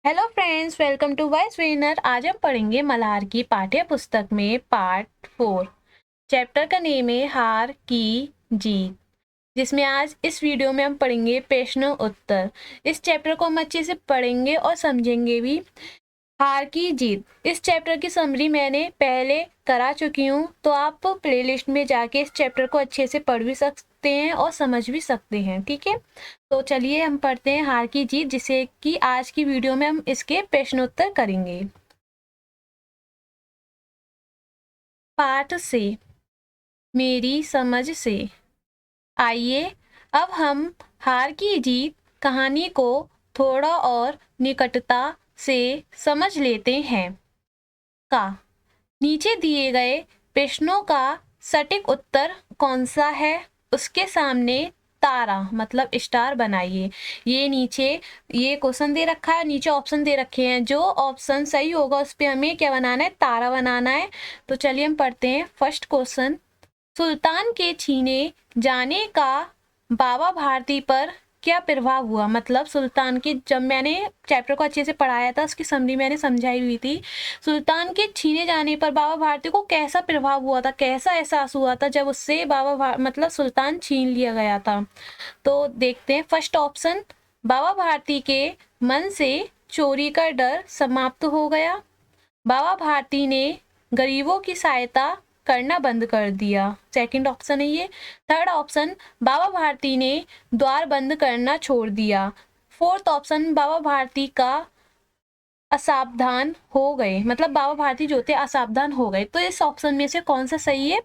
Hello friends, welcome to Wise Winner. आज हम पढ़ेंगे मल्हार की पाठ्य पुस्तक में पार्ट 4। चैप्टर का नेम है हार की जीत, जिसमें आज इस वीडियो में हम पढ़ेंगे प्रश्न उत्तर। इस चैप्टर को हम अच्छे से पढ़ेंगे और समझेंगे भी। हार की जीत, इस चैप्टर की समरी मैंने पहले करा चुकी हूँ, तो आप प्लेलिस्ट में जाके इस चैप्टर को अच्छे से पढ़ भी सकते हैं और समझ भी सकते हैं। ठीक है, तो चलिए हम पढ़ते हैं हार की जीत, जिसे कि आज की वीडियो में हम इसके प्रश्नोत्तर करेंगे। पाठ से, मेरी समझ से। आइए अब हम हार की जीत कहानी को थोड़ा और निकटता से समझ लेते हैं। का नीचे दिए गए प्रश्नों का सटीक उत्तर कौन सा है? उसके सामने तारा मतलब स्टार बनाइए। ये नीचे ये क्वेश्चन दे रखा है, नीचे ऑप्शन दे रखे हैं। जो ऑप्शन सही होगा उस पे हमें क्या बनाना है? तारा बनाना है। तो चलिए हम पढ़ते हैं फर्स्ट क्वेश्चन। सुल्तान के छीने जाने का बाबा भारती पर क्या प्रभाव हुआ? मतलब सुल्तान के, जब मैंने चैप्टर को अच्छे से पढ़ाया था उसकी समरी मैंने समझाई हुई थी। सुल्तान के छीने जाने पर बाबा भारती को कैसा प्रभाव हुआ था, कैसा एहसास हुआ था जब उससे मतलब सुल्तान छीन लिया गया था? तो देखते हैं फर्स्ट ऑप्शन, बाबा भारती के मन से चोरी का डर समाप्त हो गया। बाबा भारती ने गरीबों की सहायता करना बंद कर दिया। सेकंड ऑप्शन है ये। थर्ड ऑप्शन, बाबा भारती ने द्वार बंद करना छोड़ दिया। फोर्थ ऑप्शन, बाबा भारती का असावधान हो गए, मतलब बाबा भारती जो थे असावधान हो गए। तो इस ऑप्शन में से कौन सा सही है?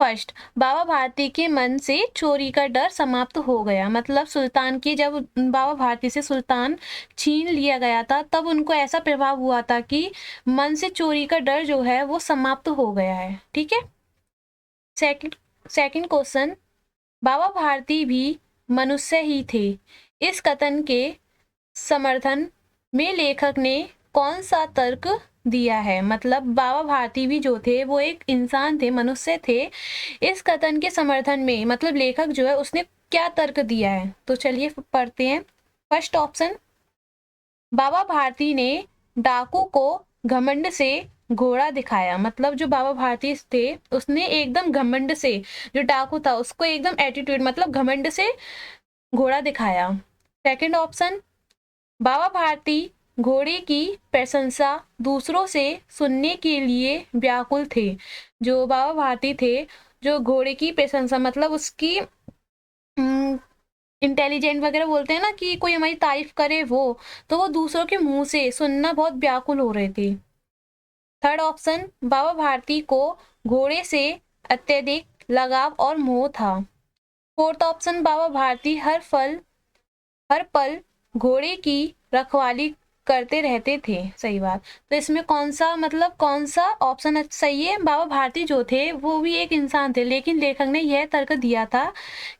फर्स्ट, बाबा भारती के मन से चोरी का डर समाप्त हो गया। मतलब सुल्तान की, जब बाबा भारती से सुल्तान छीन लिया गया था तब उनको ऐसा प्रभाव हुआ था कि मन से चोरी का डर जो है वो समाप्त हो गया है। ठीक है। सेकंड सेकंड क्वेश्चन, बाबा भारती भी मनुष्य ही थे। इस कथन के समर्थन में लेखक ने कौन सा तर्क दिया है? मतलब बाबा भारती भी जो थे वो एक इंसान थे, मनुष्य थे। इस कथन के समर्थन में मतलब लेखक जो है उसने क्या तर्क दिया है? तो चलिए पढ़ते हैं। फर्स्ट ऑप्शन, बाबा भारती ने डाकू को घमंड से घोड़ा दिखाया। मतलब जो बाबा भारती थे उसने एकदम घमंड से, जो डाकू था उसको एकदम एटीट्यूड मतलब घमंड से घोड़ा दिखाया। सेकंड ऑप्शन, बाबा भारती घोड़े की प्रशंसा दूसरों से सुनने के लिए व्याकुल थे। जो बाबा भारती थे, जो घोड़े की प्रशंसा मतलब उसकी इंटेलिजेंट वगैरह बोलते हैं ना, कि कोई हमारी तारीफ करे वो, तो वो दूसरों के मुंह से सुनना बहुत व्याकुल हो रहे थे। थर्ड ऑप्शन, बाबा भारती को घोड़े से अत्यधिक लगाव और मोह था। फोर्थ ऑप्शन, बाबा भारती हर पल घोड़े की रखवाली करते रहते थे। सही बात। तो इसमें कौन सा मतलब कौन सा ऑप्शन सही है? बाबा भारती जो थे वो भी एक इंसान थे, लेकिन लेखक ने यह तर्क दिया था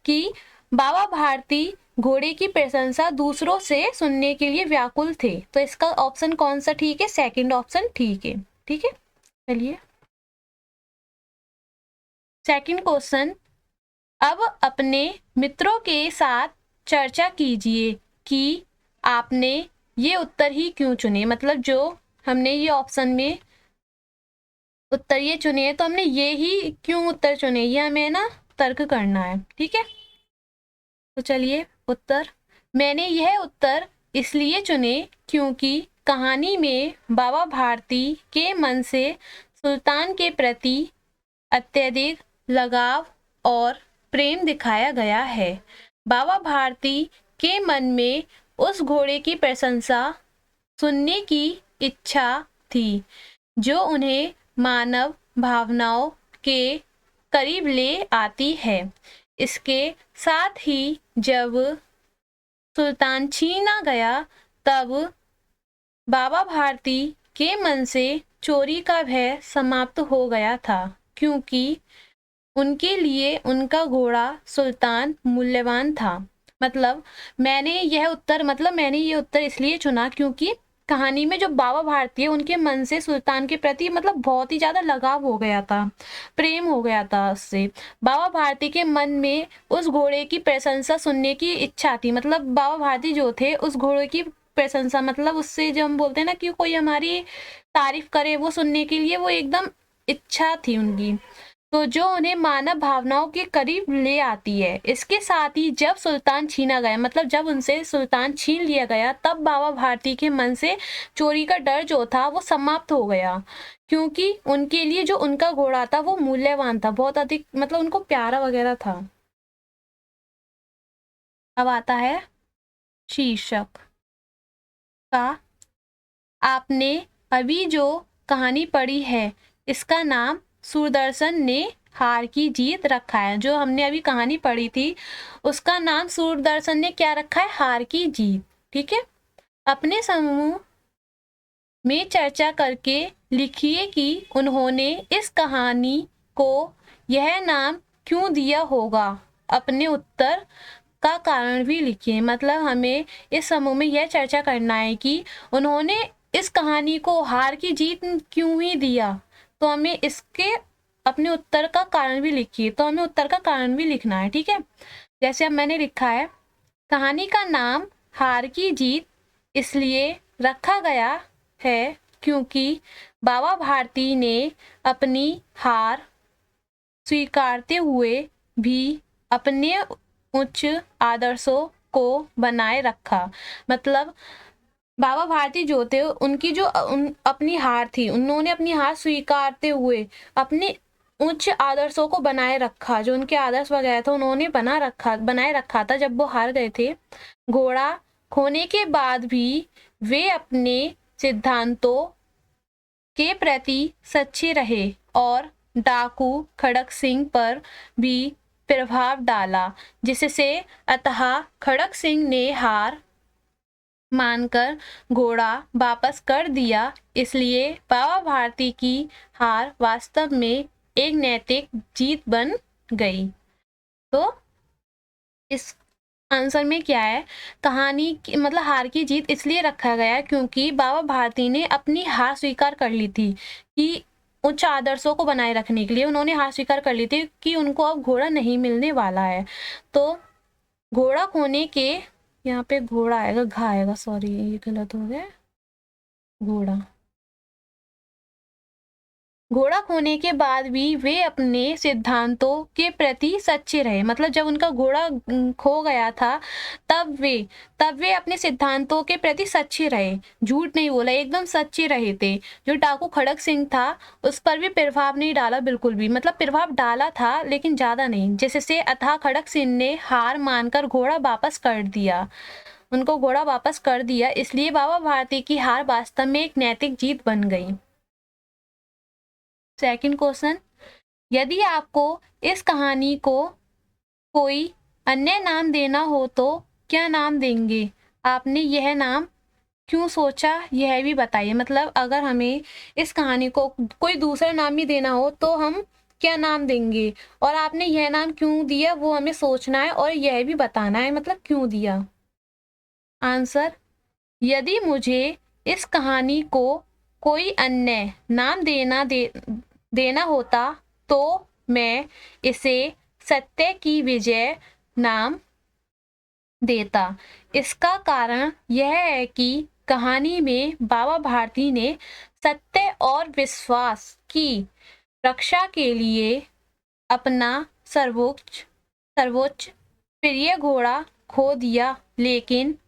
कि बाबा भारती घोड़े की प्रशंसा दूसरों से सुनने के लिए व्याकुल थे। तो इसका ऑप्शन कौन सा ठीक है? सेकंड ऑप्शन ठीक है। ठीक है, चलिए सेकंड क्वेश्चन। अब अपने मित्रों के साथ चर्चा कीजिए कि आपने ये उत्तर ही क्यों चुने। मतलब जो हमने ये ऑप्शन में उत्तर ये चुने हैं तो हमने ये ही क्यों उत्तर चुने, ये हमें ना तर्क करना है। ठीक है, तो चलिए उत्तर। मैंने यह उत्तर इसलिए चुने क्योंकि कहानी में बाबा भारती के मन से सुल्तान के प्रति अत्यधिक लगाव और प्रेम दिखाया गया है। बाबा भारती के मन में उस घोड़े की प्रशंसा सुनने की इच्छा थी जो उन्हें मानव भावनाओं के करीब ले आती है। इसके साथ ही जब सुल्तान छीना गया तब बाबा भारती के मन से चोरी का भय समाप्त हो गया था, क्योंकि उनके लिए उनका घोड़ा सुल्तान मूल्यवान था। मतलब मैंने ये उत्तर इसलिए चुना क्योंकि कहानी में जो बाबा भारती है उनके मन से सुल्तान के प्रति मतलब बहुत ही ज़्यादा लगाव हो गया था, प्रेम हो गया था उससे। बाबा भारती के मन में उस घोड़े की प्रशंसा सुनने की इच्छा थी, मतलब बाबा भारती जो थे उस घोड़े की प्रशंसा, मतलब उससे जो हम बोलते हैं ना कि कोई हमारी तारीफ करे, वो सुनने के लिए वो एकदम इच्छा थी उनकी, तो जो उन्हें मानव भावनाओं के करीब ले आती है। इसके साथ ही जब सुल्तान छीना गया, मतलब जब उनसे सुल्तान छीन लिया गया, तब बाबा भारती के मन से चोरी का डर जो था वो समाप्त हो गया, क्योंकि उनके लिए जो उनका घोड़ा था वो मूल्यवान था, बहुत अधिक, मतलब उनको प्यारा वगैरह था। अब आता है शीर्षक का। आपने अभी जो कहानी पढ़ी है इसका नाम सूरदर्शन ने हार की जीत रखा है। जो हमने अभी कहानी पढ़ी थी उसका नाम सूरदर्शन ने क्या रखा है? हार की जीत। ठीक है। अपने समूह में चर्चा करके लिखिए कि उन्होंने इस कहानी को यह नाम क्यों दिया होगा। अपने उत्तर का कारण भी लिखिए। मतलब हमें इस समूह में यह चर्चा करना है कि उन्होंने इस कहानी को हार की जीत क्यों ही दिया, तो हमें इसके अपने उत्तर का कारण भी लिखिए। तो हमें उत्तर का कारण भी लिखना है। ठीक है। जैसे अब मैंने लिखा है, कहानी का नाम हार की जीत इसलिए रखा गया है क्योंकि बाबा भारती ने अपनी हार स्वीकारते हुए भी अपने उच्च आदर्शों को बनाए रखा। मतलब बाबा भारती जो थे उनकी जो अपनी हार थी, उन्होंने अपनी हार स्वीकारते हुए अपने उच्च आदर्शों को बनाए रखा। जो उनके आदर्श वगैरह था उन्होंने बनाए रखा था जब वो हार गए थे। घोड़ा खोने के बाद भी वे अपने सिद्धांतों के प्रति सच्चे रहे और डाकू खड़क सिंह पर भी प्रभाव डाला, जिससे अतः खड़क सिंह ने हार मानकर घोड़ा वापस कर दिया। इसलिए बाबा भारती की हार वास्तव में एक नैतिक जीत बन गई। तो इस आंसर में क्या है? कहानी की मतलब हार की जीत इसलिए रखा गया क्योंकि बाबा भारती ने अपनी हार स्वीकार कर ली थी कि उच्च आदर्शों को बनाए रखने के लिए उन्होंने हार स्वीकार कर ली थी कि उनको अब घोड़ा नहीं मिलने वाला है। तो घोड़ा खोने के, यहाँ पे घोड़ा आएगा, घा आएगा, सॉरी ये गलत हो गया। घोड़ा खोने के बाद भी वे अपने सिद्धांतों के प्रति सच्चे रहे। मतलब जब उनका घोड़ा खो गया था तब वे अपने सिद्धांतों के प्रति सच्चे रहे, झूठ नहीं बोला, एकदम सच्चे रहे थे। जो डाकू खड़क सिंह था उस पर भी प्रभाव नहीं डाला बिल्कुल भी, मतलब प्रभाव डाला था लेकिन ज्यादा नहीं, जिससे अतः खड़क सिंह ने हार मानकर घोड़ा वापस कर दिया, उनको घोड़ा वापस कर दिया। इसलिए बाबा भारती की हार वास्तव में एक नैतिक जीत बन गई। सेकंड क्वेश्चन, यदि आपको इस कहानी को कोई अन्य नाम देना हो तो क्या नाम देंगे? आपने यह नाम क्यों सोचा यह भी बताइए। मतलब अगर हमें इस कहानी को कोई दूसरा नाम भी देना हो तो हम क्या नाम देंगे, और आपने यह नाम क्यों दिया वो हमें सोचना है और यह भी बताना है, मतलब क्यों दिया। आंसर, यदि मुझे इस कहानी को कोई अन्य नाम देना होता तो मैं इसे सत्य की विजय नाम देता। इसका कारण यह है कि कहानी में बाबा भारती ने सत्य और विश्वास की रक्षा के लिए अपना सर्वोच्च प्रिय घोड़ा खो दिया, लेकिन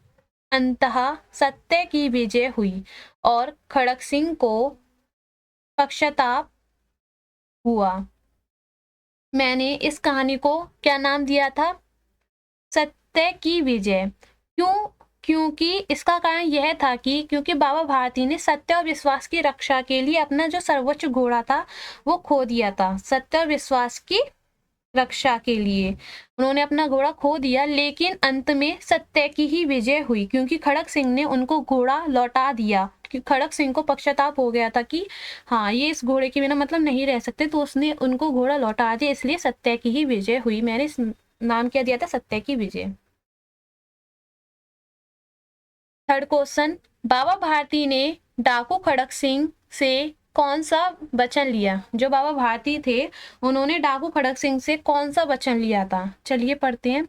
अंततः सत्य की विजय हुई और खड़क सिंह को पश्चाताप हुआ। मैंने इस कहानी को क्या नाम दिया था? सत्य की विजय। क्यों? क्योंकि इसका कारण यह था कि क्योंकि बाबा भारती ने सत्य और विश्वास की रक्षा के लिए अपना जो सर्वोच्च घोड़ा था वो खो दिया था। सत्य और विश्वास की रक्षा के लिए उन्होंने अपना घोड़ा खो दिया, लेकिन अंत में सत्य की ही विजय हुई क्योंकि खड़क सिंह ने उनको घोड़ा लौटा दिया। खड़क सिंह को पश्चाताप हो गया था कि हाँ ये इस घोड़े के बिना मतलब नहीं रह सकते, तो उसने उनको घोड़ा लौटा दिया, इसलिए सत्य की ही विजय हुई। मैंने इस नाम क्या दिया था? सत्य की विजय। थर्ड क्वेश्चन, बाबा भारती ने डाकू खड़क सिंह से कौन सा वचन लिया? जो बाबा भारती थे उन्होंने डाकू खड़क सिंह से कौन सा वचन लिया था? चलिए पढ़ते हैं।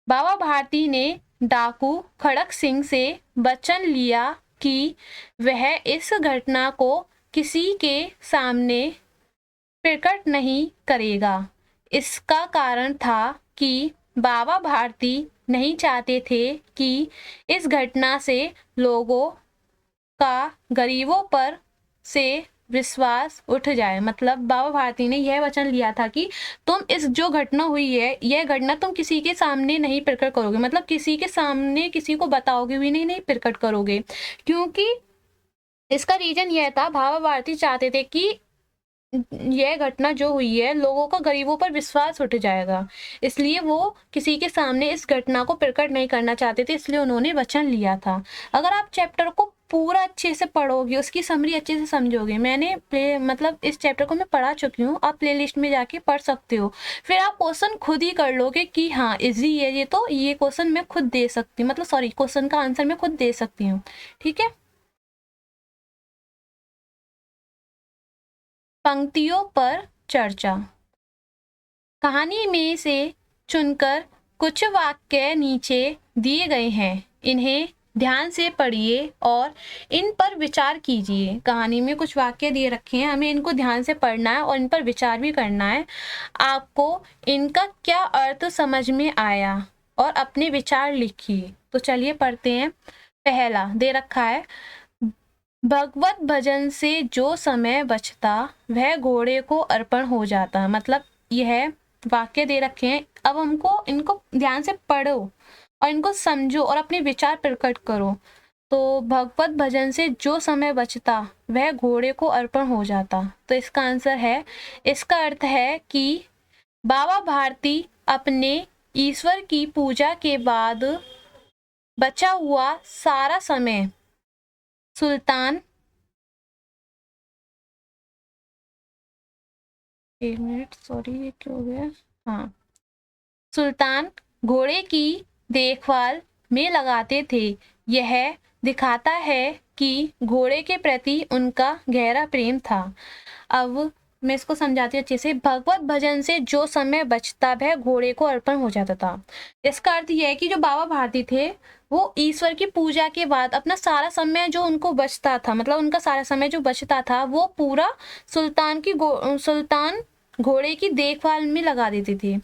बाबा भारती ने डाकू खड़क सिंह से वचन लिया कि वह इस घटना को किसी के सामने प्रकट नहीं करेगा। इसका कारण था कि बाबा भारती नहीं चाहते थे कि इस घटना से लोगों का गरीबों पर से विश्वास उठ जाए। मतलब बाबा भारती ने यह वचन लिया था कि तुम इस जो घटना हुई है, यह घटना तुम किसी के सामने नहीं प्रकट करोगे, मतलब किसी के सामने किसी को बताओगे भी नहीं, नहीं प्रकट करोगे। क्योंकि इसका रीजन यह था, बाबा भारती चाहते थे कि यह घटना जो हुई है लोगों का गरीबों पर विश्वास उठ जाएगा, इसलिए वो किसी के सामने इस घटना को प्रकट नहीं करना चाहते थे, इसलिए उन्होंने वचन लिया था। अगर आप चैप्टर को पूरा अच्छे से पढ़ोगे, उसकी समरी अच्छे से समझोगे, मैंने मतलब इस चैप्टर को मैं पढ़ा चुकी हूँ, आप प्लेलिस्ट में जाके पढ़ सकते हो, फिर आप क्वेश्चन खुद ही कर लोगे कि हाँ इजी है ये, तो ये क्वेश्चन मैं खुद दे सकती हूँ, मतलब सॉरी क्वेश्चन का आंसर मैं खुद दे सकती हूँ। ठीक है। पंक्तियों पर चर्चा। कहानी में से चुनकर कुछ वाक्य नीचे दिए गए हैं, इन्हें ध्यान से पढ़िए और इन पर विचार कीजिए। कहानी में कुछ वाक्य दिए रखे हैं, हमें इनको ध्यान से पढ़ना है और इन पर विचार भी करना है। आपको इनका क्या अर्थ समझ में आया और अपने विचार लिखिए। तो चलिए पढ़ते हैं। पहला दे रखा है, भगवत भजन से जो समय बचता वह घोड़े को अर्पण हो जाता। मतलब यह वाक्य दे रखे हैं, अब हमको इनको ध्यान से पढ़ो और इनको समझो और अपने विचार प्रकट करो। तो भगवत भजन से जो समय बचता वह घोड़े को अर्पण हो जाता, तो इसका आंसर है, इसका अर्थ है कि बाबा भारती अपने ईश्वर की पूजा के बाद बचा हुआ सारा समय सुल्तान, एक मिनट सॉरी ये क्या हो गया, हाँ, सुल्तान घोड़े की देखभाल में लगाते थे। यह दिखाता है कि घोड़े के प्रति उनका गहरा प्रेम था। अब मैं इसको समझाती हूँ अच्छे से। भगवत भजन से जो समय बचता वह घोड़े को अर्पण हो जाता था। इसका अर्थ यह है कि जो बाबा भारती थे वो ईश्वर की पूजा के बाद अपना सारा समय जो उनको बचता था, मतलब उनका सारा समय जो बचता था वो पूरा सुल्तान घोड़े की देखभाल में लगा देते थे।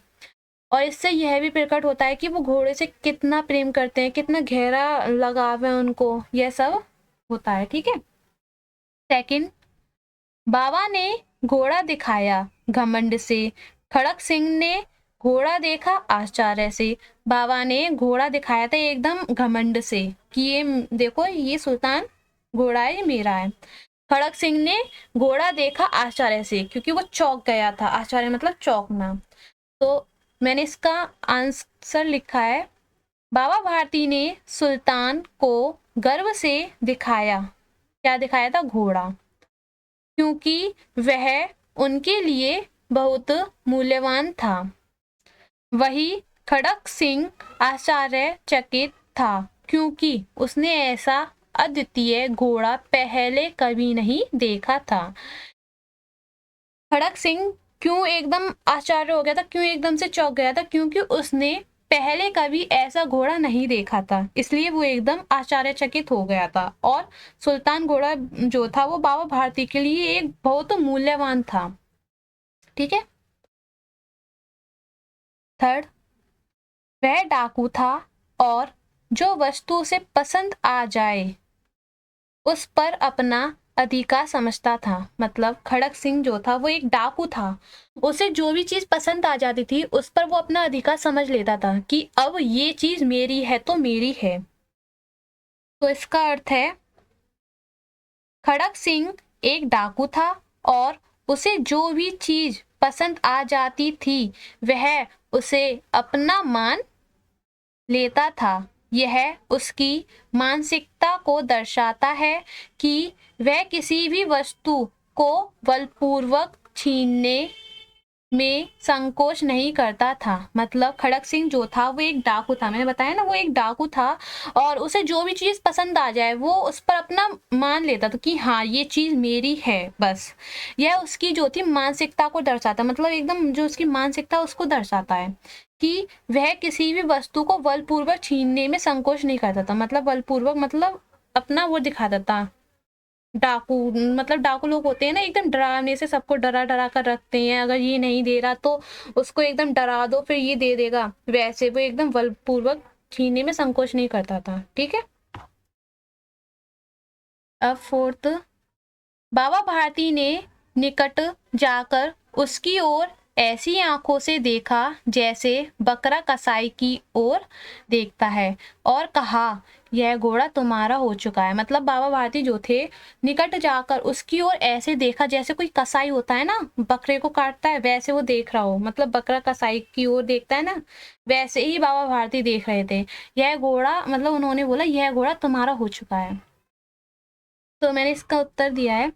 और इससे यह भी प्रकट होता है कि वो घोड़े से कितना प्रेम करते हैं, कितना गहरा लगाव है उनको, यह सब होता है। ठीक है। सेकंड, बाबा ने घोड़ा दिखाया घमंड से, खड़क सिंह ने घोड़ा देखा आश्चर्य से। बाबा ने घोड़ा दिखाया था एकदम घमंड से कि ये देखो ये सुल्तान घोड़ा है, ये मेरा है। खड़क सिंह ने घोड़ा देखा आश्चर्य से, क्योंकि वो चौंक गया था। आश्चर्य मतलब चौंकना। तो मैंने इसका आंसर लिखा है, बाबा भारती ने सुल्तान को गर्व से दिखाया, क्या दिखाया था? घोड़ा, क्योंकि वह उनके लिए बहुत मूल्यवान था। वही खड़क सिंह आश्चर्यचकित था, क्योंकि उसने ऐसा अद्वितीय घोड़ा पहले कभी नहीं देखा था। खड़क सिंह क्यों एकदम आश्चर्य हो गया था, क्यों एकदम से चौंक गया था? क्योंकि उसने पहले कभी ऐसा घोड़ा नहीं देखा था, इसलिए वो एकदम आश्चर्यचकित हो गया था। और सुल्तान घोड़ा जो था वो बाबा भारती के लिए एक बहुत मूल्यवान था। ठीक है। थर्ड, वह डाकू था और जो वस्तु उसे पसंद आ जाए उस पर अपना अधिकार समझता था। मतलब खड़क सिंह जो था वो एक डाकू था, उसे जो भी चीज पसंद आ जाती थी उस पर वो अपना अधिकार समझ लेता था कि अब ये चीज मेरी है तो मेरी है। तो इसका अर्थ है, खड़क सिंह एक डाकू था और उसे जो भी चीज पसंद आ जाती थी वह उसे अपना मान लेता था। यह उसकी मानसिकता को दर्शाता है कि वह किसी भी वस्तु को बलपूर्वक छीनने में संकोच नहीं करता था। मतलब खड़क सिंह जो था वो एक डाकू था, मैंने बताया ना वो एक डाकू था, और उसे जो भी चीज पसंद आ जाए वो उस पर अपना मान लेता था कि हाँ ये चीज मेरी है बस। यह उसकी जो थी मानसिकता को दर्शाता, मतलब एकदम जो उसकी मानसिकता उसको दर्शाता है कि वह किसी भी वस्तु को बलपूर्वक छीनने में संकोच नहीं करता था। मतलब बलपूर्वक मतलब अपना वो दिखाता था। डाकू मतलब डाकू लोग होते हैं ना, एकदम डरावने से सबको डरा डरा कर रखते हैं, अगर ये नहीं दे रहा तो उसको एकदम डरा दो फिर ये दे देगा, वैसे वो एकदम बलपूर्वक छीनने में संकोच नहीं करता था। ठीक है, अब फोर्थ, बाबा भारती ने निकट जाकर उसकी ओर ऐसी आंखों से देखा जैसे बकरा कसाई की ओर देखता है, और कहा यह घोड़ा तुम्हारा हो चुका है। मतलब बाबा भारती जो थे, निकट जाकर उसकी ओर ऐसे देखा जैसे कोई कसाई होता है ना बकरे को काटता है, वैसे वो देख रहा हो, मतलब बकरा कसाई की ओर देखता है ना, वैसे ही बाबा भारती देख रहे थे। यह घोड़ा, मतलब उन्होंने बोला यह घोड़ा तुम्हारा हो चुका है। तो मैंने इसका उत्तर दिया है,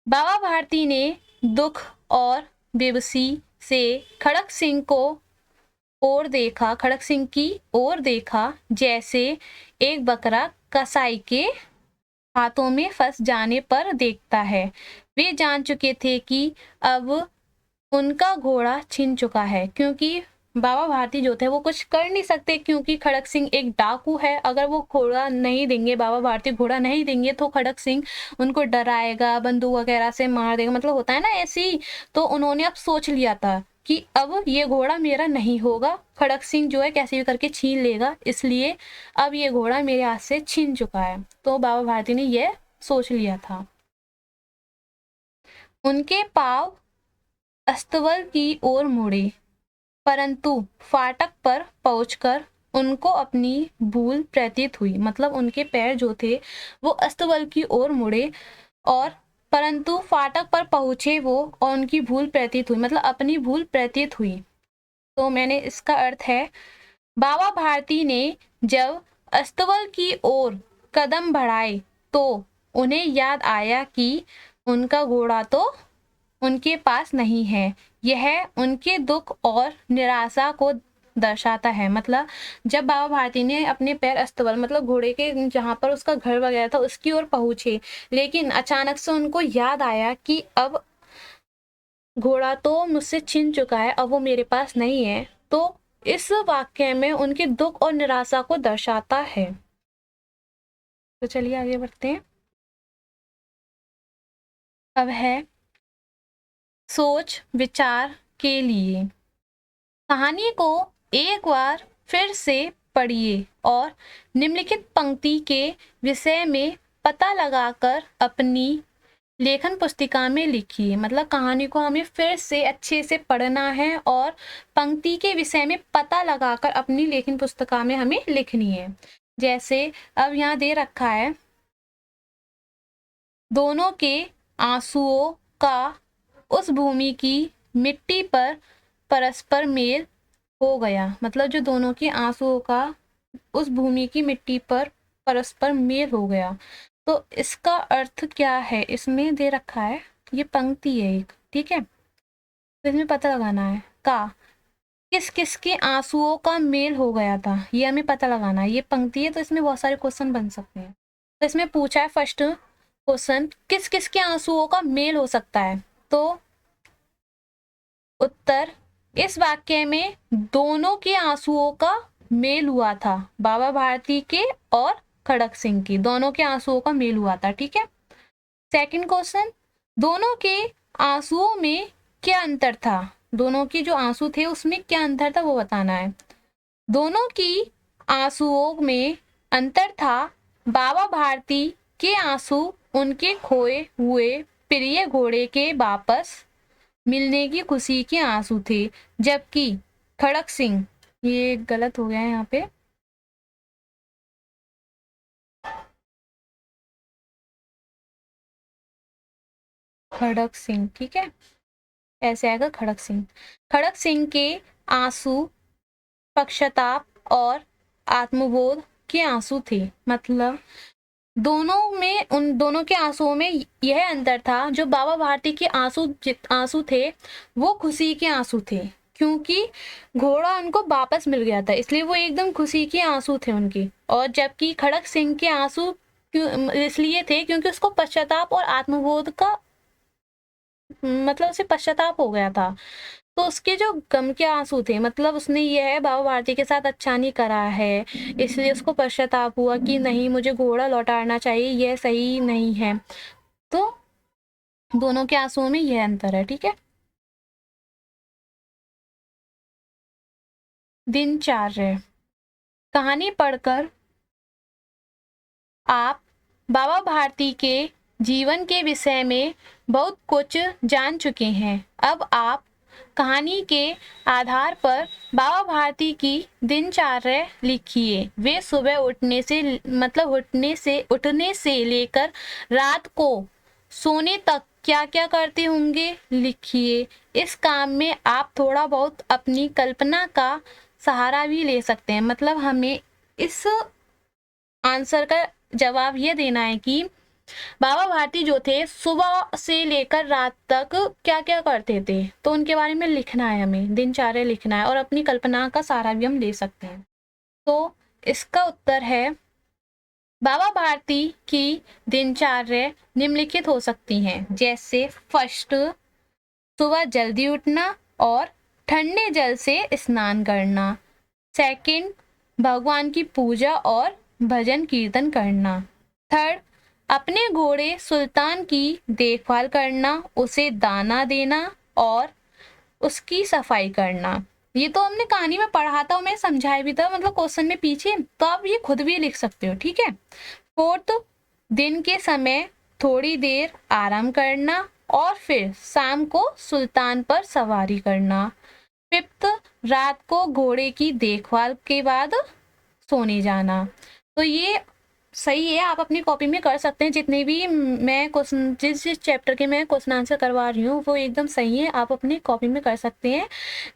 बाबा भारती ने दुख और बेबसी से खड़क सिंह को ओर देखा, खड़क सिंह की ओर देखा जैसे एक बकरा कसाई के हाथों में फंस जाने पर देखता है। वे जान चुके थे कि अब उनका घोड़ा छिन चुका है, क्योंकि बाबा भारती जो थे वो कुछ कर नहीं सकते, क्योंकि खड़क सिंह एक डाकू है। अगर वो घोड़ा नहीं देंगे, बाबा भारती घोड़ा नहीं देंगे, तो खड़क सिंह उनको डराएगा, बंदूक वगैरह से मार देगा, मतलब होता है ना ऐसे ही। तो उन्होंने अब सोच लिया था कि अब ये घोड़ा मेरा नहीं होगा, खड़क सिंह जो है कैसे भी करके छीन लेगा, इसलिए अब ये घोड़ा मेरे हाथ से छिन चुका है। तो बाबा भारती ने यह सोच लिया था। उनके पाँव अस्तबल की ओर मुड़े, परंतु फाटक पर पहुंचकर उनको अपनी भूल प्रतीत हुई। मतलब उनके पैर जो थे वो अस्तबल की ओर मुड़े, और परंतु फाटक पर पहुंचे वो, और उनकी भूल प्रतीत हुई, मतलब अपनी भूल प्रतीत हुई। तो मैंने इसका अर्थ है, बाबा भारती ने जब अस्तबल की ओर कदम बढ़ाए तो उन्हें याद आया कि उनका घोड़ा तो उनके पास नहीं है। यह उनके दुख और निराशा को दर्शाता है। मतलब जब बाबा भारती ने अपने पैर अस्तबल, मतलब घोड़े के जहाँ पर उसका घर वगैरह था उसकी ओर पहुंचे, लेकिन अचानक से उनको याद आया कि अब घोड़ा तो मुझसे छिन चुका है, अब वो मेरे पास नहीं है। तो इस वाक्य में उनके दुख और निराशा को दर्शाता है। तो चलिए आगे बढ़ते हैं। अब है सोच विचार के लिए। कहानी को एक बार फिर से पढ़िए और निम्नलिखित पंक्ति के विषय में पता लगाकर अपनी लेखन पुस्तिका में लिखिए। मतलब कहानी को हमें फिर से अच्छे से पढ़ना है और पंक्ति के विषय में पता लगाकर अपनी लेखन पुस्तिका में हमें लिखनी है। जैसे अब यहाँ दे रखा है, दोनों के आंसुओं का उस भूमि की मिट्टी पर परस्पर मेल हो गया। मतलब जो दोनों के आंसुओं का उस भूमि की मिट्टी पर परस्पर मेल हो गया। तो इसका अर्थ क्या है, इसमें दे रखा है, ये पंक्ति है एक, ठीक है, तो इसमें पता लगाना है का किस किस के आंसुओं का मेल हो गया था, ये हमें पता लगाना है। ये पंक्ति है तो इसमें बहुत सारे क्वेश्चन बन सकते हैं। तो इसमें पूछा है फर्स्ट क्वेश्चन, किस किस के आंसुओं का मेल हो सकता है। तो उत्तर, इस वाक्य में दोनों के आंसुओं का मेल हुआ था, बाबा भारती के और खड़क सिंह की, दोनों के आंसुओं का मेल हुआ था। ठीक है, सेकंड क्वेश्चन, दोनों के आंसुओं में क्या अंतर था, दोनों के जो आंसू थे उसमें क्या अंतर था वो बताना है। दोनों की आंसुओं में अंतर था, बाबा भारती के आंसू उनके खोए हुए प्रिय घोड़े के वापस मिलने की खुशी के आंसू थे, जबकि खड़क सिंह, ये गलत हो गया है यहाँ पे, खड़क सिंह, ठीक है, ऐसे आएगा खड़क सिंह। खड़क सिंह के आंसू पश्चाताप और आत्मबोध के आंसू थे। मतलब दोनों में, उन दोनों के आंसुओं में यह अंतर था, जो बाबा भारती के आंसू थे वो खुशी के आंसू थे, क्योंकि घोड़ा उनको वापस मिल गया था, इसलिए वो एकदम खुशी के आंसू थे उनकी। और जबकि खड़क सिंह के आंसू इसलिए थे क्योंकि उसको पश्चाताप और आत्मबोध का, मतलब उसे पश्चाताप हो गया था। तो उसके जो गम के आंसू थे, मतलब उसने ये है बाबा भारती के साथ अच्छा नहीं करा है, इसलिए उसको पश्चाताप हुआ कि नहीं, मुझे घोड़ा लौटाना चाहिए, यह सही नहीं है। तो दोनों के आंसुओं में यह अंतर है, ठीक है। दिनचर्या। कहानी पढ़कर आप बाबा भारती के जीवन के विषय में बहुत कुछ जान चुके हैं। अब आप कहानी के आधार पर बाबा भारती की दिनचर्या लिखिए। वे सुबह उठने से लेकर रात को सोने तक क्या क्या करते होंगे, लिखिए। इस काम में आप थोड़ा बहुत अपनी कल्पना का सहारा भी ले सकते हैं। मतलब हमें इस आंसर का जवाब ये देना है कि बाबा भारती जो थे सुबह से लेकर रात तक क्या क्या करते थे, तो उनके बारे में लिखना है, हमें दिनचर्या लिखना है, और अपनी कल्पना का सहारा भी हम ले सकते हैं। तो इसका उत्तर है, बाबा भारती की दिनचर्या निम्नलिखित हो सकती हैं, जैसे फर्स्ट, सुबह जल्दी उठना और ठंडे जल से स्नान करना। सेकंड, भगवान की पूजा और भजन कीर्तन करना। थर्ड, अपने घोड़े सुल्तान की देखभाल करना, उसे दाना देना और उसकी सफाई करना। ये तो हमने कहानी में पढ़ा था, मैं समझाया भी था, मतलब क्वेश्चन में पीछे, तो आप ये खुद भी लिख सकते हो, ठीक है। फोर्थ, दिन के समय थोड़ी देर आराम करना और फिर शाम को सुल्तान पर सवारी करना। फिफ्थ, रात को घोड़े की देखभाल के बाद सोने जाना। तो ये सही है, आप अपनी कॉपी में कर सकते हैं। जितने भी मैं क्वेश्चन, जिस चैप्टर के मैं क्वेश्चन आंसर करवा रही हूँ वो एकदम सही है, आप अपनी कॉपी में कर सकते हैं।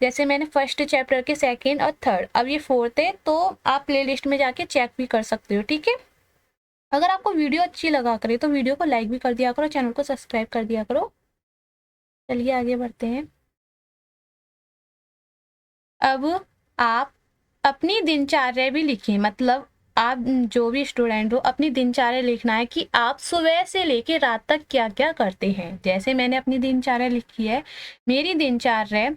जैसे मैंने फर्स्ट चैप्टर के सेकंड और थर्ड, अब ये फोर्थ है, तो आप प्लेलिस्ट में जाके चेक भी कर सकते हो, ठीक है। अगर आपको वीडियो अच्छी लगा करे तो वीडियो को लाइक भी कर दिया करो, चैनल को सब्सक्राइब कर दिया करो। चलिए आगे बढ़ते हैं। अब आप अपनी दिनचर्या भी लिखिए, मतलब आप जो भी स्टूडेंट हो अपनी दिनचर्या लिखना है कि आप सुबह से लेकर रात तक क्या क्या करते हैं। जैसे मैंने अपनी दिनचर्या लिखी है, मेरी दिनचर्या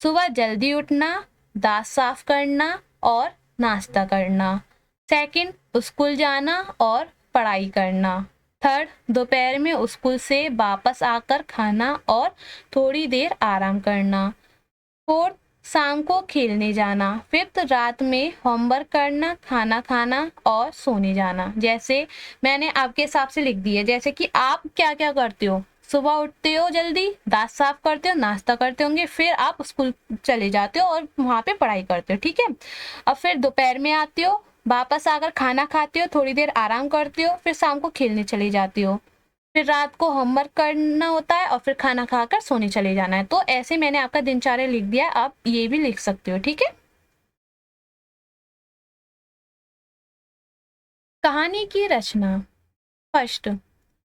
सुबह जल्दी उठना, दांत साफ करना और नाश्ता करना। सेकंड, स्कूल जाना और पढ़ाई करना। थर्ड, दोपहर में स्कूल से वापस आकर खाना और थोड़ी देर आराम करना। फोर्थ, शाम को खेलने जाना। फिफ्थ, रात में होमवर्क करना, खाना खाना और सोने जाना। जैसे मैंने आपके हिसाब से लिख दिया, जैसे कि आप क्या क्या करते हो, सुबह उठते हो जल्दी, दांत साफ करते हो, नाश्ता करते होंगे, फिर आप स्कूल चले जाते हो और वहाँ पे पढ़ाई करते हो, ठीक है। अब फिर दोपहर में आते हो, वापस आकर खाना खाते हो, थोड़ी देर आराम करते हो, फिर शाम को खेलने चले जाते हो, फिर रात को होमवर्क करना होता है और फिर खाना खाकर सोने चले जाना है। तो ऐसे मैंने आपका दिनचर्या लिख दिया, आप ये भी लिख सकते हो, ठीक है। कहानी की रचना। फर्स्ट,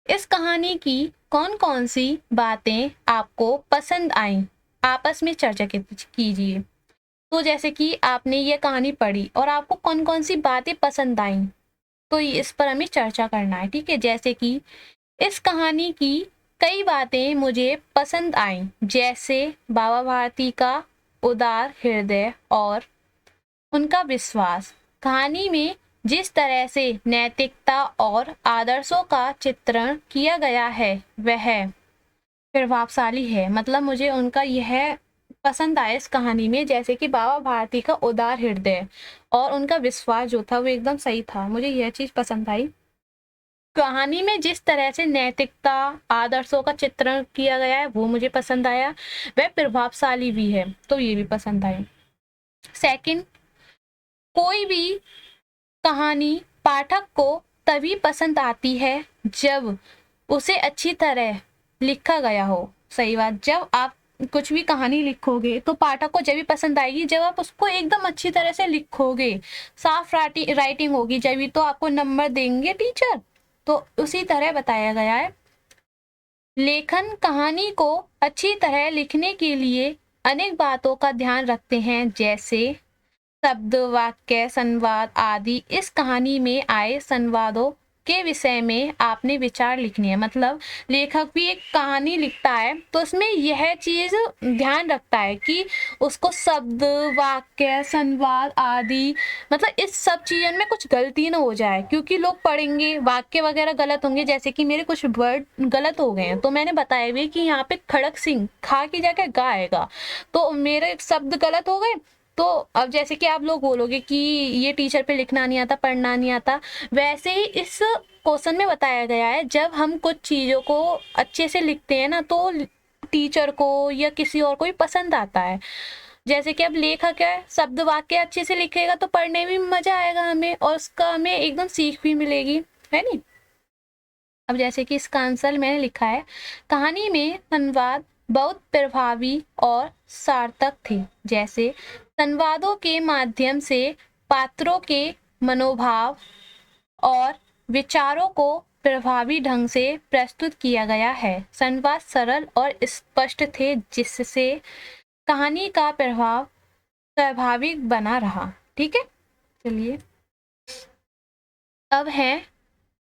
इस कहानी की कौन कौन सी बातें आपको पसंद आई, आपस में चर्चा कीजिए। तो जैसे कि आपने ये कहानी पढ़ी और आपको कौन कौन सी बातें पसंद आई, तो इस पर हमें चर्चा करना है, ठीक है। जैसे कि इस कहानी की कई बातें मुझे पसंद आईं, जैसे बाबा भारती का उदार हृदय और उनका विश्वास। कहानी में जिस तरह से नैतिकता और आदर्शों का चित्रण किया गया है वह प्रभावशाली है। मतलब मुझे उनका यह पसंद आया इस कहानी में, जैसे कि बाबा भारती का उदार हृदय और उनका विश्वास जो था वो एकदम सही था, मुझे यह चीज पसंद आई। कहानी में जिस तरह से नैतिकता, आदर्शों का चित्रण किया गया है वो मुझे पसंद आया, वह प्रभावशाली भी है, तो ये भी पसंद आई। सेकंड, कोई भी कहानी पाठक को तभी पसंद आती है जब उसे अच्छी तरह लिखा गया हो। सही बात, जब आप कुछ भी कहानी लिखोगे तो पाठक को जब भी पसंद आएगी जब आप उसको एकदम अच्छी तरह से लिखोगे, साफ राइटिंग होगी, जब भी तो आपको नंबर देंगे टीचर। तो उसी तरह बताया गया है। लेखन कहानी को अच्छी तरह लिखने के लिए अनेक बातों का ध्यान रखते हैं, जैसे शब्द, वाक्य, संवाद आदि। इस कहानी में आए संवादों के विषय में आपने विचार लिखनी है। मतलब लेखक भी एक कहानी लिखता है तो उसमें यह चीज ध्यान रखता है कि उसको शब्द, वाक्य, संवाद आदि, मतलब इस सब चीजों में कुछ गलती ना हो जाए, क्योंकि लोग पढ़ेंगे वाक्य वगैरह गलत होंगे। जैसे कि मेरे कुछ वर्ड गलत हो गए हैं तो मैंने बताया भी कि यहाँ पे खड़क सिंह खा की जगह गा आएगा, तो मेरे शब्द गलत हो गए। तो अब जैसे कि आप लोग बोलोगे कि ये टीचर पे लिखना नहीं आता, पढ़ना नहीं आता, वैसे ही इस क्वेश्चन में बताया गया है जब हम कुछ चीज़ों को अच्छे से लिखते हैं ना तो टीचर को या किसी और को भी पसंद आता है। जैसे कि अब लेखक है, शब्द वाक्य अच्छे से लिखेगा तो पढ़ने में मजा आएगा हमें, और उसका हमें एकदम सीख भी मिलेगी, है नहीं। अब जैसे कि इसका आंसर मैंने लिखा है, कहानी में संवाद बहुत प्रभावी और सार्थक थे। जैसे संवादों के माध्यम से पात्रों के मनोभाव और विचारों को प्रभावी ढंग से प्रस्तुत किया गया है। संवाद सरल और स्पष्ट थे, जिससे कहानी का प्रभाव स्वाभाविक बना रहा। ठीक है, चलिए अब है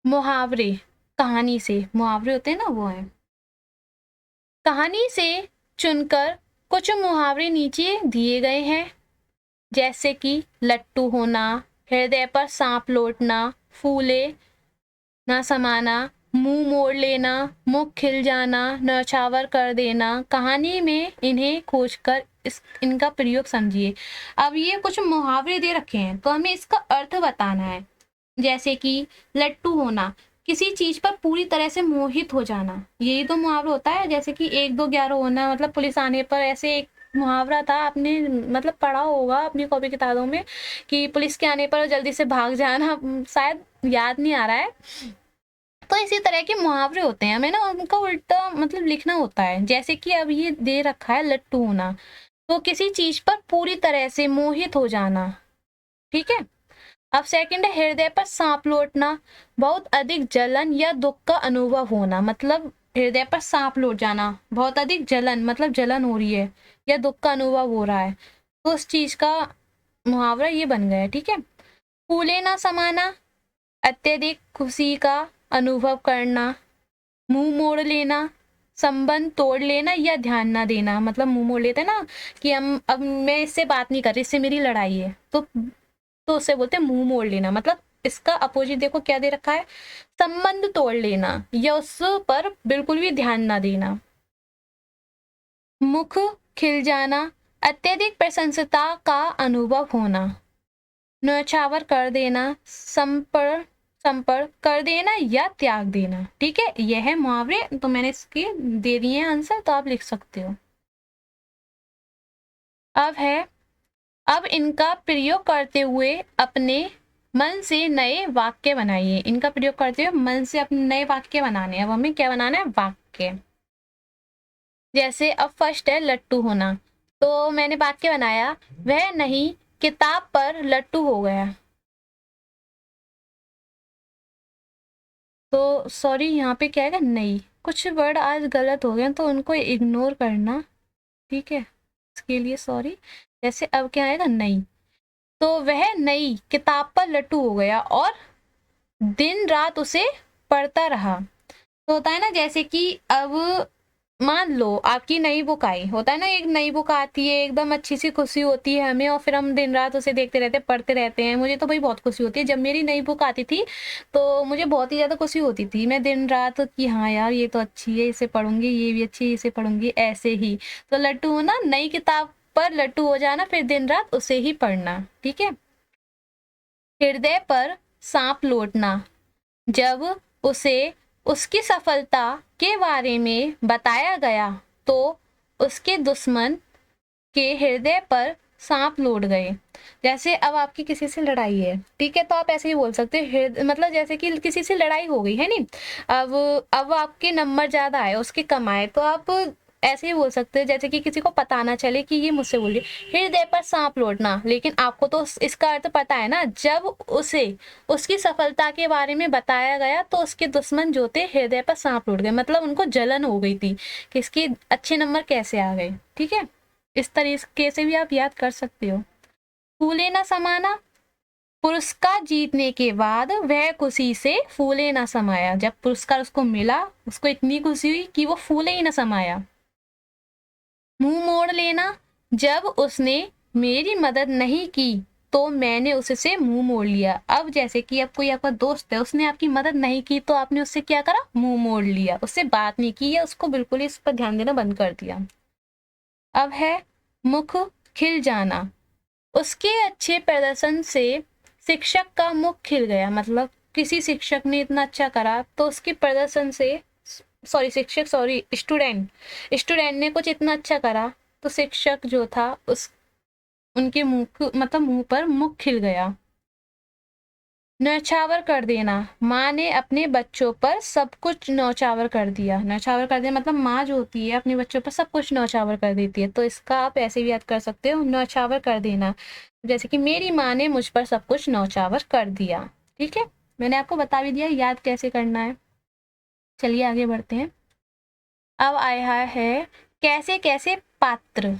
मुहावरे। कहानी से मुहावरे होते हैं ना, वो है। कहानी से चुनकर कुछ मुहावरे नीचे दिए गए हैं, जैसे कि लट्टू होना, हृदय पर सांप लौटना, फूले ना समाना, मुंह मोड़ लेना, मुख खिल जाना, नौछावर कर देना। कहानी में इन्हें खोजकर इनका प्रयोग समझिए। अब ये कुछ मुहावरे दे रखे हैं तो हमें इसका अर्थ बताना है। जैसे कि लट्टू होना, किसी चीज पर पूरी तरह से मोहित हो जाना, यही तो मुहावरा होता है। जैसे कि 1 2 11 होना, मतलब पुलिस आने पर, ऐसे एक मुहावरा था, आपने मतलब पढ़ा होगा अपनी कॉपी किताबों में कि पुलिस के आने पर जल्दी से भाग जाना, शायद याद नहीं आ रहा है। तो इसी तरह के मुहावरे होते हैं, हमें ना उनका उल्टा मतलब लिखना होता है। जैसे कि अब ये दे रखा है लट्टू होना, तो किसी चीज पर पूरी तरह से मोहित हो जाना। ठीक है, अब सेकंड है हृदय पर सांप लौटना, बहुत अधिक जलन या दुख का अनुभव होना। मतलब हृदय पर सांप लौट जाना, बहुत अधिक जलन, मतलब जलन हो रही है या दुख का अनुभव हो रहा है, तो उस चीज का मुहावरा ये बन गया। ठीक है, फूले ना समाना, अत्यधिक खुशी का अनुभव करना, मुंह मोड़ लेना, संबंध तोड़ लेना या ध्यान ना देना। मतलब मुंह मोड़ लेते ना कि हम अब मैं इससे बात नहीं कर रही, इससे मेरी लड़ाई है, तो उससे बोलते हैं मुंह मोड़ लेना। मतलब इसका अपोजिट देखो क्या दे रखा है, संबंध तोड़ लेना या उस पर बिल्कुल भी ध्यान ना देना। मुख खिल जाना, अत्यधिक प्रशंसता का अनुभव होना, न्यौछावर कर देना, संपर्क कर देना या त्याग देना। ठीक है, यह है मुहावरे। तो मैंने इसके दे दिए हैं आंसर, तो आप लिख सकते हो। अब इनका प्रयोग करते हुए अपने मन से नए वाक्य बनाइए। इनका प्रयोग करते हुए मन से अपने नए वाक्य बनाने। अब हमें क्या बनाना है, वाक्य। जैसे अब फर्स्ट है लट्टू होना, तो मैंने वाक्य बनाया, वह नहीं किताब पर लट्टू हो गया। तो सॉरी, यहाँ पे क्या है, नहीं, कुछ वर्ड आज गलत हो गए तो उनको इग्नोर करना। ठीक है, इसके लिए सॉरी। जैसे अब क्या आएगा, नहीं, तो वह नई किताब पर लट्टू हो गया और दिन रात उसे पढ़ता रहा। तो होता है ना, जैसे कि अब मान लो आपकी नई बुक आई, होता है ना, एक नई बुक आती है, एकदम अच्छी सी खुशी होती है हमें, और फिर हम दिन रात उसे देखते रहते हैं, पढ़ते रहते हैं। मुझे तो भाई बहुत खुशी होती है जब मेरी नई बुक आती थी, तो मुझे बहुत ही ज्यादा खुशी होती थी। मैं दिन रात कि हाँ यार ये तो अच्छी है, इसे पढ़ूंगी, ये भी अच्छी है, इसे पढ़ूंगी, ऐसे ही। तो लट्टू होना, नई किताब पर लट्टू हो जाना, फिर दिन रात उसे ही पढ़ना। ठीक है, हृदय पर सांप लौटना, जब उसे उसकी सफलता के बारे में बताया गया तो उसके दुश्मन के हृदय पर सांप लौट गए। जैसे अब आपकी किसी से लड़ाई है, ठीक है, तो आप ऐसे ही बोल सकते हैं, मतलब जैसे कि किसी से लड़ाई हो गई है नहीं, अब आपके नंबर ज्यादा आए, उसके कम आए, तो आप ऐसे ही बोल सकते हो जैसे कि किसी को पता ना चले कि ये मुझसे बोल रही है। हृदय पर सांप लौटना, लेकिन आपको तो इसका अर्थ पता है ना। जब उसे उसकी सफलता के बारे में बताया गया तो उसके दुश्मन जो थे हृदय पर सांप लौट गए, मतलब उनको जलन हो गई थी कि इसके अच्छे नंबर कैसे आ गए। ठीक है, इस तरीके से भी आप याद कर सकते हो। फूले ना समाना, पुरस्कार जीतने के बाद वह खुशी से फूले ना समाया। जब पुरस्कार उसको मिला, उसको इतनी खुशी हुई कि वो फूले ही ना समाया। मुंह मोड़ लेना, जब उसने मेरी मदद नहीं की तो मैंने उससे मुंह मोड़ लिया। अब जैसे कि अब कोई आपका दोस्त है, उसने आपकी मदद नहीं की तो आपने उससे क्या करा, मुंह मोड़ लिया, उससे बात नहीं की, या उसको बिल्कुल ही इस पर ध्यान देना बंद कर दिया। अब है मुख खिल जाना, उसके अच्छे प्रदर्शन से शिक्षक का मुख खिल गया। मतलब किसी शिक्षक ने इतना अच्छा करा तो उसके प्रदर्शन से, स्टूडेंट ने कुछ इतना अच्छा करा तो शिक्षक जो था उनके मुंह पर मुख खिल गया। न्यौछावर कर देना, माँ ने अपने बच्चों पर सब कुछ न्यौछावर कर दिया। न्यौछावर कर दिया मतलब माँ जो होती है अपने बच्चों पर सब कुछ न्यौछावर कर देती है, तो इसका आप ऐसे भी याद कर सकते हो, न्यौछावर कर देना। जैसे कि मेरी माँ ने मुझ पर सब कुछ न्यौछावर कर दिया। ठीक है, मैंने आपको बता भी दिया याद कैसे करना है। चलिए आगे बढ़ते हैं। अब आया है कैसे कैसे पात्र।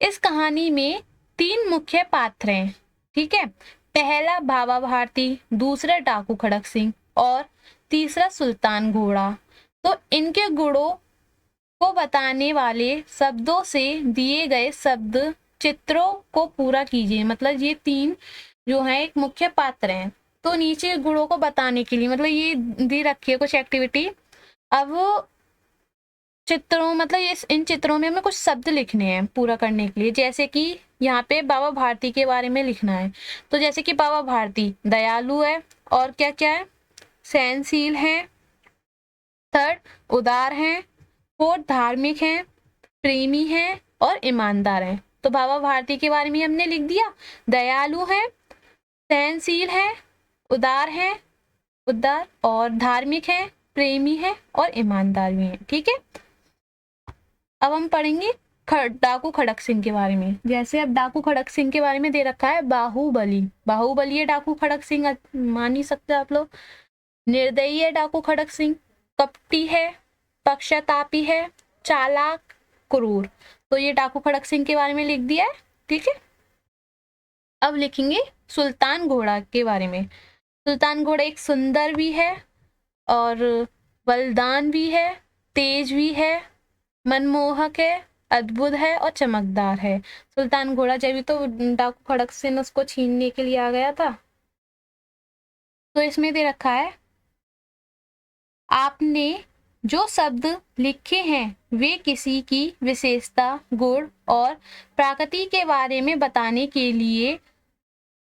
इस कहानी में 3 मुख्य पात्र हैं। ठीक है, पहला बाबा भारती, दूसरा डाकू खड़क सिंह और तीसरा सुल्तान घोड़ा। तो इनके गुणों को बताने वाले शब्दों से दिए गए शब्द चित्रों को पूरा कीजिए। मतलब ये 3 जो हैं एक मुख्य पात्र हैं, तो नीचे गुणों को बताने के लिए मतलब ये दे रखी है कुछ एक्टिविटी। अब चित्रों मतलब ये इन चित्रों में हमें कुछ शब्द लिखने हैं पूरा करने के लिए। जैसे कि यहाँ पे बाबा भारती के बारे में लिखना है, तो जैसे कि बाबा भारती दयालु है, और क्या क्या है, सहनशील है, थर्ड उदार है, फोर्थ धार्मिक है, प्रेमी है और ईमानदार है। तो बाबा भारती के बारे में हमने लिख दिया, दयालु है, सहनशील है, उदार और धार्मिक है, प्रेमी है और ईमानदार भी है। ठीक है, अब हम पढ़ेंगे डाकू खड़क सिंह के बारे में। जैसे अब डाकू खड़क सिंह के बारे में दे रखा है बाहुबली। बाहुबली है डाकू खड़क सिंह, मान ही सकते आप लोग। निर्दयी है डाकू खड़क सिंह, कपटी है, पक्षतापी है, चालाक, क्रूर। तो ये डाकू खड़क सिंह के बारे में लिख दिया है। ठीक है, अब लिखेंगे सुल्तान घोड़ा के बारे में। सुल्तान घोड़ा एक सुंदर भी है और बलदान भी है, तेज भी है, मनमोहक है, अद्भुत है और चमकदार है। सुल्तान घोड़ा जब तो डाकू खड़क सिंह उसको छीनने के लिए आ गया था। तो इसमें दे रखा है, आपने जो शब्द लिखे हैं वे किसी की विशेषता, गुण और प्रकृति के बारे में बताने के लिए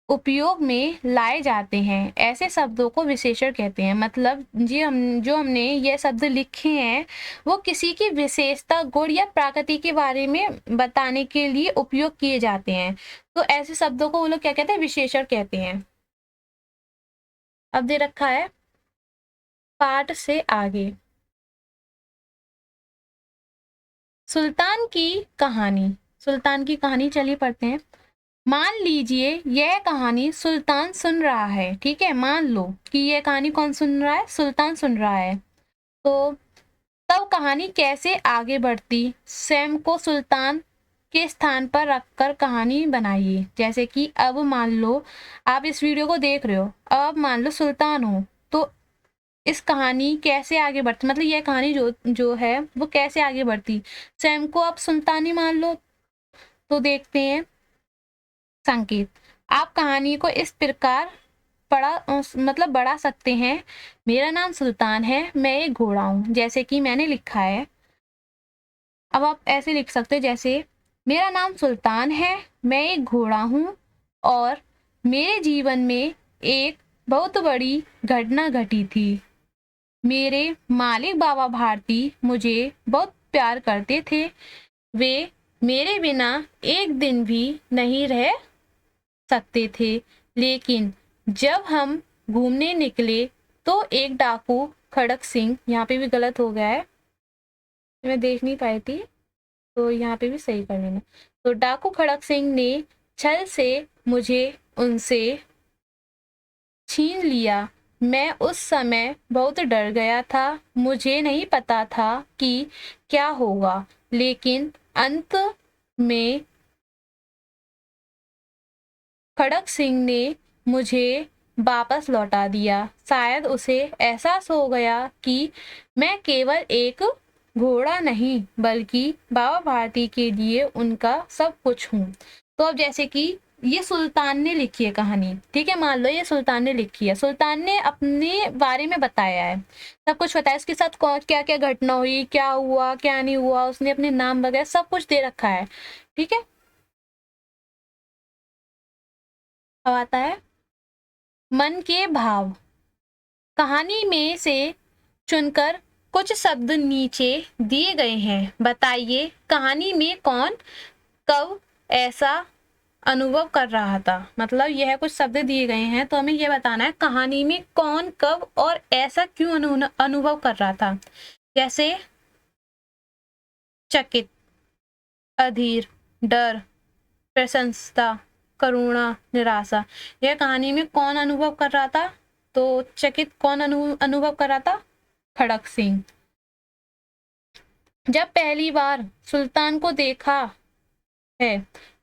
उपयोग में लाए जाते हैं। ऐसे शब्दों को विशेषण कहते हैं। मतलब जो हमने ये शब्द लिखे हैं वो किसी की विशेषता, गुण या प्रकृति के बारे में बताने के लिए उपयोग किए जाते हैं। तो ऐसे शब्दों को वो लोग क्या कहते हैं, विशेषण कहते हैं। अब दे रखा है पाठ से आगे, सुल्तान की कहानी। सुल्तान की कहानी चलिए पढ़ते हैं। मान लीजिए यह कहानी सुल्तान सुन रहा है। ठीक है, मान लो कि यह कहानी कौन सुन रहा है, सुल्तान सुन रहा है। तो तब कहानी कैसे आगे बढ़ती, स्वयं को सुल्तान के स्थान पर रखकर कहानी बनाइए। जैसे कि अब मान लो आप इस वीडियो को देख रहे हो, अब मान लो सुल्तान हो, तो इस कहानी कैसे आगे बढ़ती, मतलब यह कहानी जो है वो कैसे आगे बढ़ती। स्वयं को आप सुल्तान ही मान लो। तो देखते हैं संकेत। आप कहानी को इस प्रकार बढ़ा सकते हैं। मेरा नाम सुल्तान है, मैं एक घोड़ा हूँ, जैसे कि मैंने लिखा है। अब आप ऐसे लिख सकते हैं जैसे, मेरा नाम सुल्तान है, मैं एक घोड़ा हूँ और मेरे जीवन में एक बहुत बड़ी घटना घटी थी। मेरे मालिक बाबा भारती मुझे बहुत प्यार करते थे। वे मेरे बिना एक दिन भी नहीं रह सकते थे, लेकिन जब हम घूमने निकले तो एक डाकू खड़क सिंह, यहाँ पे भी गलत हो गया है, मैं देख नहीं पाई थी, तो यहाँ पे भी सही कर लेना। तो डाकू खड़क सिंह ने छल से मुझे उनसे छीन लिया। मैं उस समय बहुत डर गया था। मुझे नहीं पता था कि क्या होगा, लेकिन अंत में खड़क सिंह ने मुझे वापस लौटा दिया। शायद उसे एहसास हो गया कि मैं केवल एक घोड़ा नहीं बल्कि बाबा भारती के लिए उनका सब कुछ हूँ। तो अब जैसे कि ये सुल्तान ने लिखी है कहानी, ठीक है, मान लो ये सुल्तान ने लिखी है, सुल्तान ने अपने बारे में बताया है, सब कुछ बताया, उसके साथ क्या क्या घटना हुई, क्या हुआ क्या नहीं हुआ, उसने अपने नाम वगैरह सब कुछ दे रखा है, ठीक है। अब आता है मन के भाव। कहानी में से चुनकर कुछ शब्द नीचे दिए गए हैं। बताइए कहानी में कौन कब ऐसा अनुभव कर रहा था। मतलब यह कुछ शब्द दिए गए हैं, तो हमें यह बताना है कहानी में कौन कब और ऐसा क्यों अनुभव कर रहा था। जैसे चकित, अधीर, डर, प्रशंसा, करुणा, निराशा। यह कहानी में कौन अनुभव कर रहा था? तो चकित कौन अनुभव कर रहा था? खड़क सिंह। जब पहली बार सुल्तान को देखा है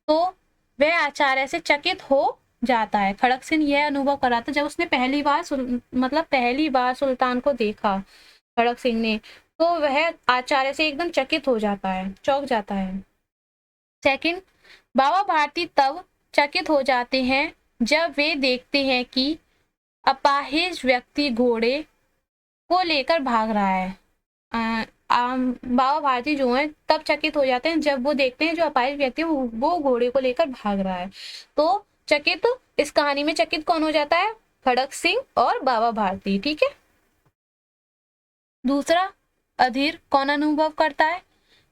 तो वह आचार्य से चकित हो जाता है। खड़क सिंह यह अनुभव कर रहा था जब उसने पहली बार सुल्तान को देखा खड़क सिंह ने, तो वह आचार्य से एकदम चकित हो जाता है, चौंक जाता है। सेकंड, बाबा भारती तब चकित हो जाते हैं जब वे देखते हैं कि अपाहिज व्यक्ति घोड़े को लेकर भाग रहा है। बाबा भारती जो है तब चकित हो जाते हैं जब वो देखते हैं जो अपाहिज व्यक्ति है वो घोड़े को लेकर भाग रहा है। तो चकित, इस कहानी में चकित कौन हो जाता है? खड़क सिंह और बाबा भारती, ठीक है। दूसरा, अधीर कौन अनुभव करता है?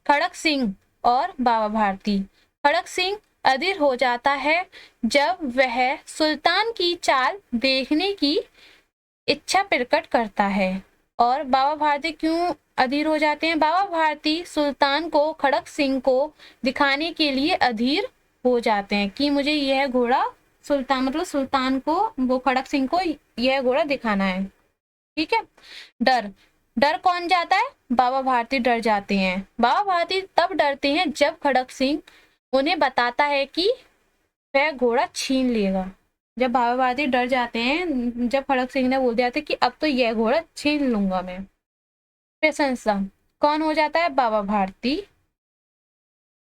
खड़क सिंह और बाबा भारती। खड़क सिंह अधीर हो जाता है जब वह सुल्तान की चाल देखने की इच्छा प्रकट करता है। और बाबा भारती क्यों अधीर हो जाते हैं? बाबा भारती सुल्तान को खड़क सिंह को दिखाने के लिए अधीर हो जाते हैं कि मुझे यह घोड़ा सुल्तान को, वो खड़क सिंह को यह घोड़ा दिखाना है, ठीक है। डर, डर कौन जाता है? बाबा भारती डर जाते हैं। बाबा भारती तब डरते हैं जब खड़क सिंह उन्हें बताता है कि वह घोड़ा छीन लेगा। जब बाबा भारती डर जाते हैं जब खड़क सिंह ने बोल दिया था कि अब तो यह घोड़ा छीन लूंगा मैं। प्रशंसा कौन हो जाता है? बाबा भारती।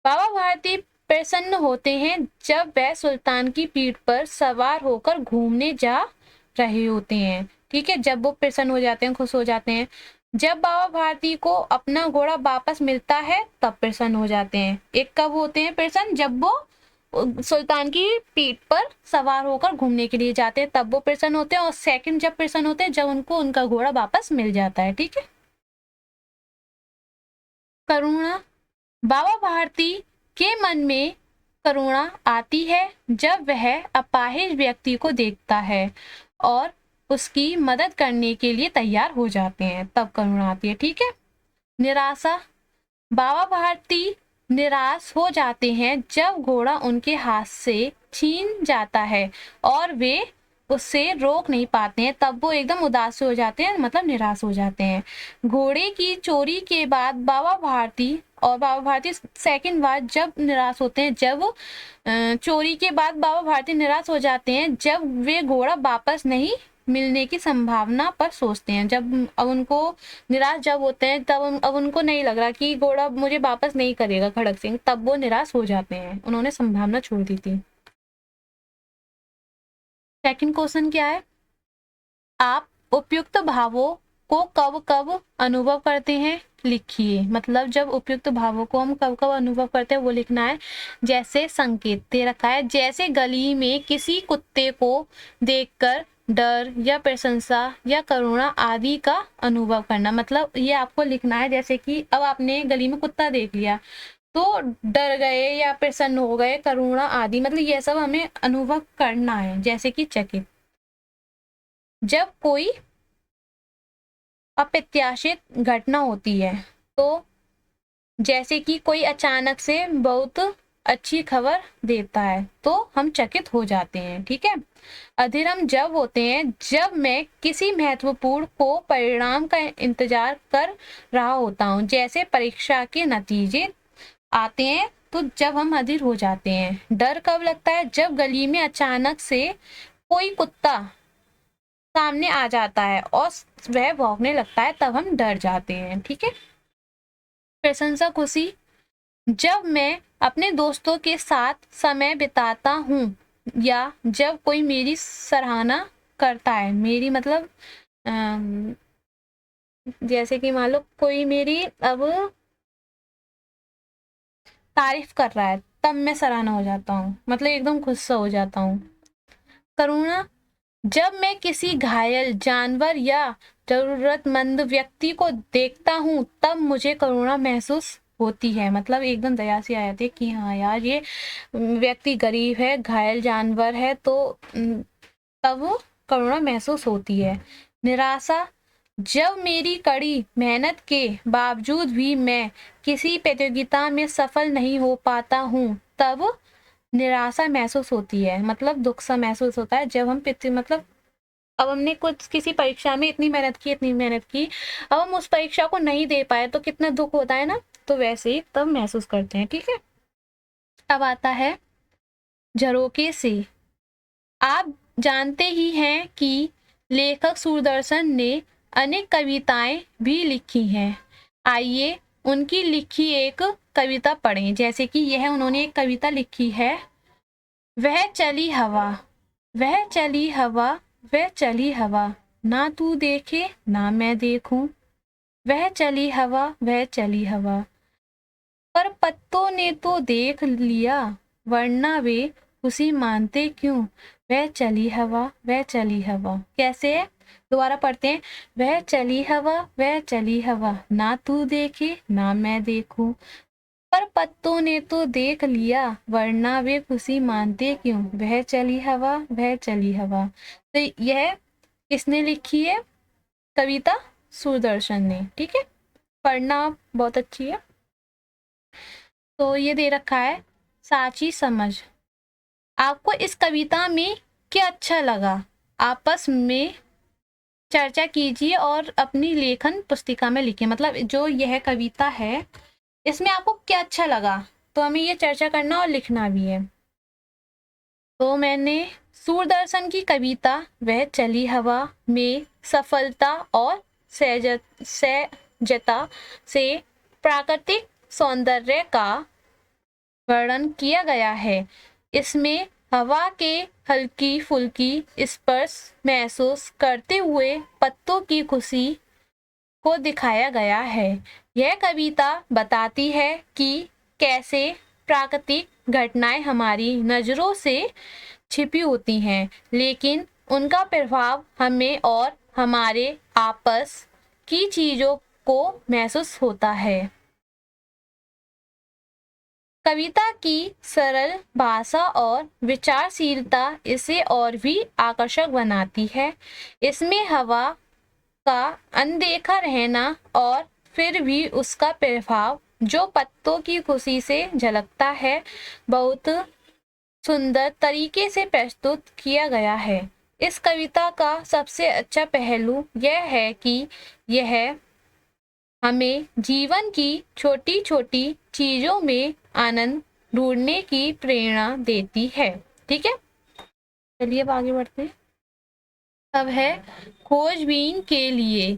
बाबा भारती प्रसन्न होते हैं जब वह सुल्तान की पीठ पर सवार होकर घूमने जा रहे होते हैं, ठीक है। जब वो प्रसन्न हो जाते हैं, खुश हो जाते हैं। जब बाबा भारती को अपना घोड़ा वापस मिलता है तब प्रसन्न हो जाते हैं। एक कब होते हैं प्रसन्न? जब वो सुल्तान की पीठ पर सवार होकर घूमने के लिए जाते हैं तब वो प्रसन्न होते हैं। और सेकंड जब प्रसन्न होते हैं जब उनको उनका घोड़ा वापस मिल जाता है, ठीक है। करुणा, बाबा भारती के मन में करुणा आती है जब वह अपाहिज व्यक्ति को देखता है और उसकी मदद करने के लिए तैयार हो जाते हैं, तब करुणा आती है, ठीक है। निराशा, बाबा भारती निराश हो जाते हैं जब घोड़ा उनके हाथ से छीन जाता है और वे उससे रोक नहीं पाते हैं, तब वो एकदम उदास हो जाते हैं, मतलब निराश हो जाते हैं। घोड़े की चोरी के बाद बाबा भारती सेकंड बार जब निराश होते हैं, जब चोरी के बाद बाबा भारती निराश हो जाते हैं जब वे घोड़ा वापस नहीं मिलने की संभावना पर सोचते हैं। जब अब उनको निराश जब होते हैं तब अब उनको नहीं लग रहा कि घोड़ा मुझे वापस नहीं करेगा खड़क सिंह, तब वो निराश हो जाते हैं, उन्होंने संभावना छोड़ दी थी। सेकंड क्वेश्चन क्या है? आप उपयुक्त भावों को कब कब अनुभव करते हैं? लिखिए। मतलब जब उपयुक्त भावों को हम कब कब अनुभव करते हैं वो लिखना है। जैसे संकेत दे रखा है, जैसे गली में किसी कुत्ते को देखकर डर या प्रशंसा या करुणा आदि का अनुभव करना। मतलब ये आपको लिखना है, जैसे कि अब आपने गली में कुत्ता देख लिया तो डर गए या प्रसन्न हो गए, करुणा आदि, मतलब ये सब हमें अनुभव करना है। जैसे कि चकित, जब कोई अप्रत्याशित घटना होती है तो जैसे कि कोई अचानक से बहुत अच्छी खबर देता है तो हम चकित हो जाते हैं। ठीक है। अधीर हम जब होते हैं जब मैं किसी महत्वपूर्ण को परिणाम का इंतजार कर रहा होता हूँ, जैसे परीक्षा के नतीजे आते हैं तो जब हम अधीर हो जाते हैं। डर कब लगता है? जब गली में अचानक से कोई कुत्ता सामने आ जाता है और वह भौंकने लगता है, तब हम डर जाते हैं। ठीक है। प्रशंसा खुशी, जब मैं अपने दोस्तों के साथ समय बिताता हूँ या जब कोई मेरी सराहना करता है, मेरी मतलब अम, जैसे कि मान लो कोई मेरी अब तारीफ कर रहा है, तब मैं सराहना हो जाता हूँ, मतलब एकदम खुश सा हो जाता हूँ। करुणा, जब मैं किसी घायल जानवर या जरूरतमंद व्यक्ति को देखता हूँ तब मुझे करुणा महसूस होती है, मतलब एकदम दया सी आ जाती है कि हाँ यार ये व्यक्ति गरीब है, घायल जानवर है, तो तब करुणा महसूस होती है। निराशा, जब मेरी कड़ी मेहनत के बावजूद भी मैं किसी प्रतियोगिता में सफल नहीं हो पाता हूँ तब निराशा महसूस होती है, मतलब दुख सा महसूस होता है। जब हम मतलब अब हमने कुछ किसी परीक्षा में इतनी मेहनत की, अब हम उस परीक्षा को नहीं दे पाए तो कितना दुख होता है ना, तो वैसे ही तब महसूस करते हैं। ठीक है। अब आता है झरोके से। आप जानते ही हैं कि लेखक सूरदर्शन ने अनेक कविताएं भी लिखी हैं। आइए उनकी लिखी एक कविता पढ़ें। जैसे कि यह उन्होंने एक कविता लिखी है, वह चली हवा, वह चली हवा, वह चली हवा, ना तू देखे ना मैं देखूं, वह चली हवा, वह चली हवा, पर पत्तों ने तो देख लिया, वरना वे खुशी मानते क्यों, वह चली हवा, वह चली हवा। कैसे है? दोबारा पढ़ते हैं। वह चली हवा, वह चली हवा, ना तू देखे ना मैं देखूं, पर पत्तों ने तो देख लिया, वरना वे खुशी मानते क्यों, वह चली हवा, वह चली हवा। तो यह किसने लिखी है कविता? सूरदर्शन ने। ठीक है। पढ़ना बहुत अच्छी है। तो ये दे रखा है साची समझ। आपको इस कविता में क्या अच्छा लगा? आपस में चर्चा कीजिए और अपनी लेखन पुस्तिका में लिखिए। मतलब जो यह कविता है इसमें आपको क्या अच्छा लगा, तो हमें ये चर्चा करना और लिखना भी है। तो मैंने सूरदर्शन की कविता वह चली हवा में सफलता और सहजता से प्राकृतिक सौंदर्य का वर्णन किया गया है। इसमें हवा के हल्की फुल्की स्पर्श महसूस करते हुए पत्तों की खुशी को दिखाया गया है। यह कविता बताती है कि कैसे प्राकृतिक घटनाएं हमारी नज़रों से छिपी होती हैं, लेकिन उनका प्रभाव हमें और हमारे आसपास की चीज़ों को महसूस होता है। कविता की सरल भाषा और विचारशीलता इसे और भी आकर्षक बनाती है। इसमें हवा का अनदेखा रहना और फिर भी उसका प्रभाव जो पत्तों की खुशी से झलकता है, बहुत सुंदर तरीके से प्रस्तुत किया गया है। इस कविता का सबसे अच्छा पहलू यह है कि यह हमें जीवन की छोटी छोटी चीजों में आनंद ढूंढने की प्रेरणा देती है। ठीक है। चलिए अब आगे बढ़ते हैं। अब है खोजबीन के लिए।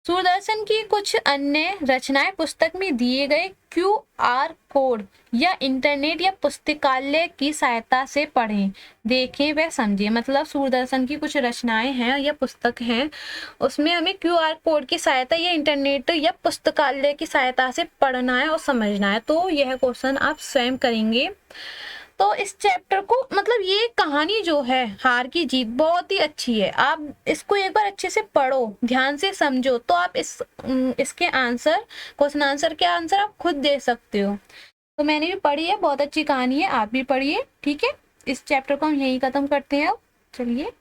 सूरदर्शन की कुछ अन्य रचनाएं पुस्तक में दिए गए QR कोड या इंटरनेट या पुस्तकालय की सहायता से पढ़ें, देखें व समझें। मतलब सूरदर्शन की कुछ रचनाएं हैं या पुस्तक हैं, उसमें हमें QR कोड की सहायता या इंटरनेट या पुस्तकालय की सहायता से पढ़ना है और समझना है। तो यह क्वेश्चन आप स्वयं करेंगे। तो इस चैप्टर को मतलब ये कहानी जो है हार की जीत बहुत ही अच्छी है। आप इसको एक बार अच्छे से पढ़ो, ध्यान से समझो, तो आप इसके आंसर, क्वेश्चन आंसर के आंसर आप खुद दे सकते हो। तो मैंने भी पढ़ी है, बहुत अच्छी कहानी है, आप भी पढ़िए। ठीक है। इस चैप्टर को हम यहीं खत्म करते हैं अब। चलिए।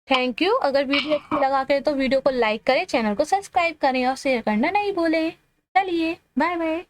Thank you. अगर वीडियो अच्छी लगा करे तो वीडियो को लाइक करें, चैनल को सब्सक्राइब करें और शेयर करना नहीं भूलें। चलिए बाय बाय।